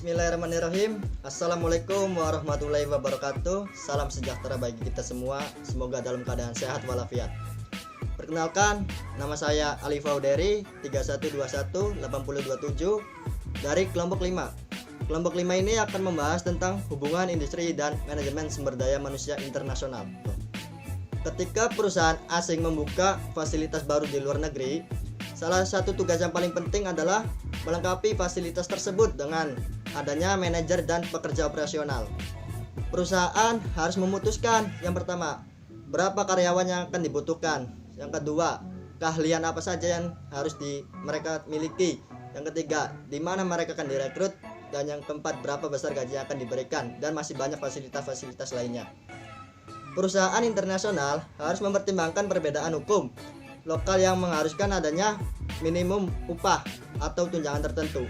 Bismillahirrahmanirrahim. Assalamualaikum warahmatullahi wabarakatuh. Salam sejahtera bagi kita semua. Semoga dalam keadaan sehat walafiat. Perkenalkan, nama saya Ali Fauderi 31218027 dari kelompok 5. Kelompok 5 ini akan membahas tentang hubungan industri dan manajemen sumber daya manusia internasional. Ketika perusahaan asing membuka fasilitas baru di luar negeri, salah satu tugas yang paling penting adalah melengkapi fasilitas tersebut dengan adanya manajer dan pekerja operasional. Perusahaan harus memutuskan, yang pertama, berapa karyawan yang akan dibutuhkan. Yang kedua, keahlian apa saja yang harus mereka miliki. Yang ketiga, di mana mereka akan direkrut. Dan yang keempat, berapa besar gaji yang akan diberikan. Dan masih banyak fasilitas-fasilitas lainnya. Perusahaan internasional harus mempertimbangkan perbedaan hukum lokal yang mengharuskan adanya minimum upah atau tunjangan tertentu.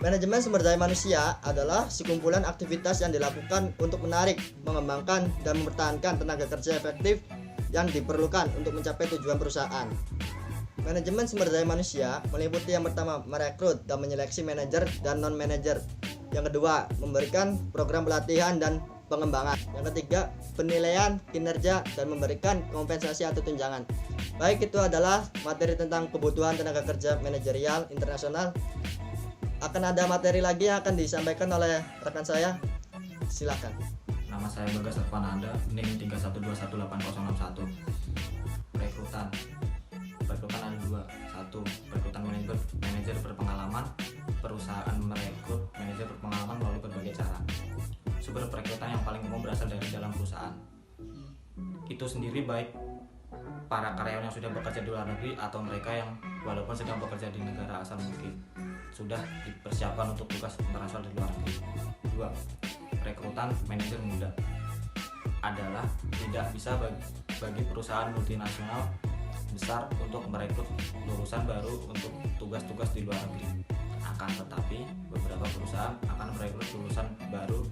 Manajemen sumber daya manusia adalah sekumpulan aktivitas yang dilakukan untuk menarik, mengembangkan, dan mempertahankan tenaga kerja efektif yang diperlukan untuk mencapai tujuan perusahaan. Manajemen sumber daya manusia meliputi yang pertama, merekrut dan menyeleksi manajer dan non-manajer. Yang kedua, memberikan program pelatihan dan pengembangan. Yang ketiga, penilaian kinerja dan memberikan kompensasi atau tunjangan. Baik, itu adalah materi tentang kebutuhan tenaga kerja manajerial internasional. Akan ada materi lagi yang akan disampaikan oleh rekan saya. Silakan. Nama saya Bagas Arfananda, NIM 31218061. Perekrutan ada dua. Satu, perekrutan manajer berpengalaman. Perusahaan merekrut manajer berpengalaman melalui berbagai cara. Sumber perekrutan yang paling umum berasal dari dalam perusahaan. Itu sendiri baik para karyawan yang sudah bekerja di luar negeri atau mereka yang walaupun sedang bekerja di negara asal mungkin sudah dipersiapkan untuk tugas internasional di luar negeri. 2. Rekrutan manajer muda adalah tidak bisa bagi perusahaan multinasional besar untuk merekrut lulusan baru untuk tugas-tugas di luar negeri. Akan tetapi beberapa perusahaan akan merekrut lulusan baru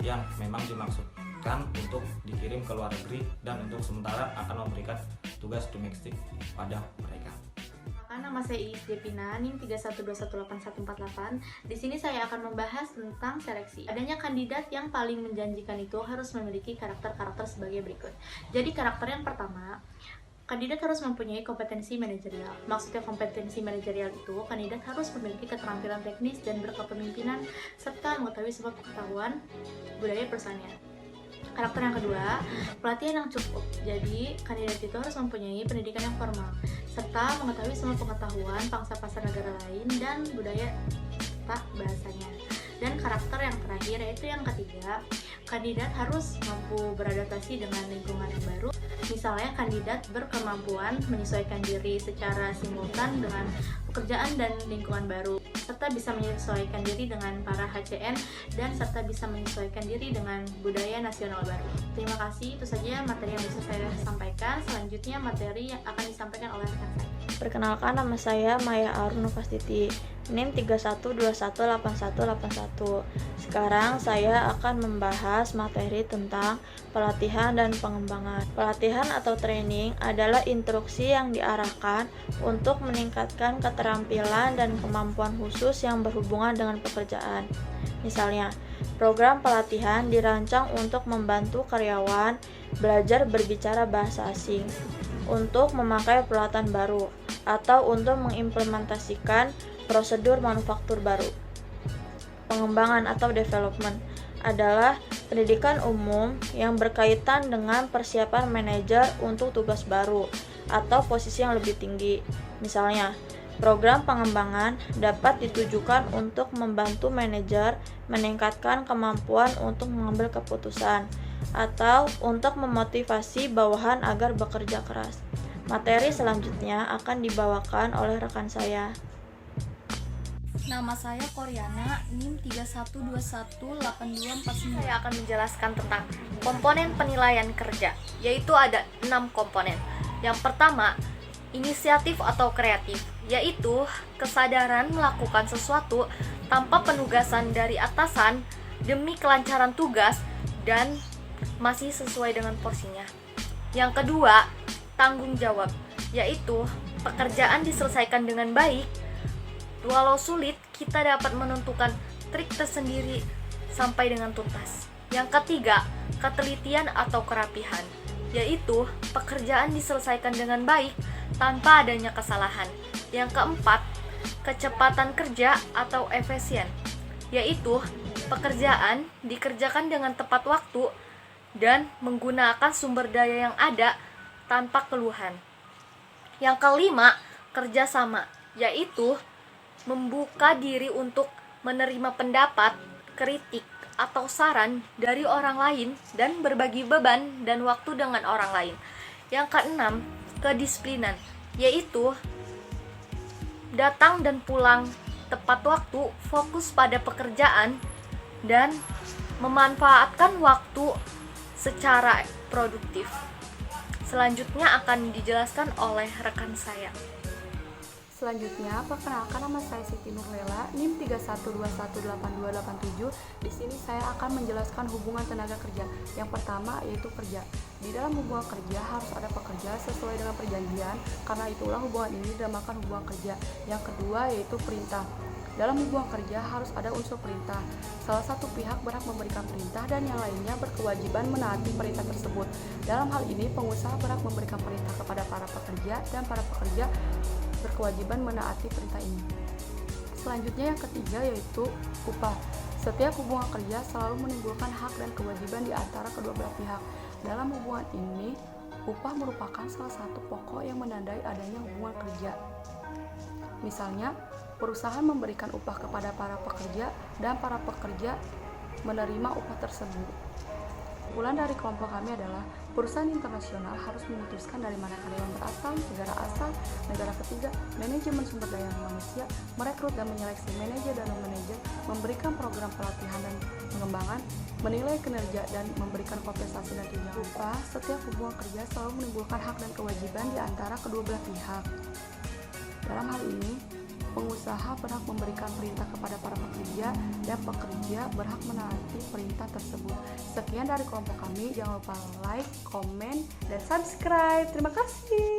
yang memang dimaksudkan untuk dikirim ke luar negeri dan untuk sementara akan memberikan tugas domestik pada mereka. Nama saya Iis Devina, NIM 31218148. Di sini saya akan membahas tentang seleksi. Adanya kandidat yang paling menjanjikan itu harus memiliki karakter-karakter sebagai berikut. Jadi karakter yang pertama, kandidat harus mempunyai kompetensi manajerial. Maksudnya kompetensi manajerial itu, kandidat harus memiliki keterampilan teknis dan berkepemimpinan serta mengetahui semua pengetahuan budaya perusahaannya. Karakter yang kedua, pelatihan yang cukup. Jadi, kandidat itu harus mempunyai pendidikan yang formal serta mengetahui semua pengetahuan pangsa pasar negara lain dan budaya serta bahasanya. Dan karakter yang terakhir yaitu yang ketiga, kandidat harus mampu beradaptasi dengan lingkungan yang baru. Misalnya kandidat berkemampuan menyesuaikan diri secara simultan dengan pekerjaan dan lingkungan baru, serta bisa menyesuaikan diri dengan para HCN dan serta bisa menyesuaikan diri dengan budaya nasional baru. Terima kasih, itu saja materi yang bisa saya sampaikan. Selanjutnya materi yang akan disampaikan oleh rekan saya. Perkenalkan, nama saya Maya Arunufastiti, NIM 31218181. Sekarang saya akan membahas materi tentang pelatihan dan pengembangan. Pelatihan atau training adalah instruksi yang diarahkan untuk meningkatkan keterampilan dan kemampuan khusus yang berhubungan dengan pekerjaan. Misalnya, program pelatihan dirancang untuk membantu karyawan belajar berbicara bahasa asing, untuk memakai peralatan baru, atau untuk mengimplementasikan prosedur manufaktur baru. Pengembangan atau development adalah pendidikan umum yang berkaitan dengan persiapan manajer untuk tugas baru atau posisi yang lebih tinggi. Misalnya, program pengembangan dapat ditujukan untuk membantu manajer meningkatkan kemampuan untuk mengambil keputusan atau untuk memotivasi bawahan agar bekerja keras. Materi selanjutnya akan dibawakan oleh rekan saya. Nama saya Koryana, NIM 31218249. Saya akan menjelaskan tentang komponen penilaian kerja, yaitu ada 6 komponen. Yang pertama, inisiatif atau kreatif, yaitu kesadaran melakukan sesuatu tanpa penugasan dari atasan demi kelancaran tugas dan masih sesuai dengan porsinya. Yang kedua, tanggung jawab, yaitu pekerjaan diselesaikan dengan baik. Walau sulit, kita dapat menentukan trik tersendiri sampai dengan tuntas. Yang ketiga, ketelitian atau kerapihan, yaitu pekerjaan diselesaikan dengan baik tanpa adanya kesalahan. Yang keempat, kecepatan kerja atau efisien, yaitu pekerjaan dikerjakan dengan tepat waktu dan menggunakan sumber daya yang ada tanpa keluhan. Yang kelima, kerjasama, yaitu membuka diri untuk menerima pendapat, kritik, atau saran dari orang lain dan berbagi beban dan waktu dengan orang lain. Yang keenam, kedisiplinan, yaitu datang dan pulang tepat waktu, fokus pada pekerjaan, dan memanfaatkan waktu secara produktif. Selanjutnya akan dijelaskan oleh rekan saya. Selanjutnya, perkenalkan, nama saya Siti Nurlela, NIM 31218287. Di sini saya akan menjelaskan hubungan tenaga kerja. Yang pertama yaitu kerja. Di dalam hubungan kerja harus ada pekerja sesuai dengan perjanjian, karena itulah hubungan ini dinamakan hubungan kerja. Yang kedua yaitu perintah. Dalam hubungan kerja harus ada unsur perintah. Salah satu pihak berhak memberikan perintah dan yang lainnya berkewajiban menaati perintah tersebut. Dalam hal ini, pengusaha berhak memberikan perintah kepada para pekerja dan para pekerja berkewajiban menaati perintah ini. Selanjutnya yang ketiga yaitu upah. Setiap hubungan kerja selalu menimbulkan hak dan kewajiban di antara kedua belah pihak. Dalam hubungan ini, upah merupakan salah satu pokok yang menandai adanya hubungan kerja. Misalnya, perusahaan memberikan upah kepada para pekerja dan para pekerja menerima upah tersebut. Kesimpulan dari kelompok kami adalah perusahaan internasional harus memutuskan dari mana karyawan berasal, negara asal, negara ketiga, manajemen sumber daya manusia, merekrut dan menyeleksi manajer dan non-manajer, memberikan program pelatihan dan pengembangan, menilai kinerja dan memberikan kompensasi dan tunjangan upah. Setiap hubungan kerja selalu menimbulkan hak dan kewajiban di antara kedua belah pihak. Dalam hal ini, pengusaha berhak memberikan perintah kepada para pekerja dan pekerja berhak menaati perintah tersebut. Sekian dari kelompok kami, jangan lupa like, komen, dan subscribe. Terima kasih.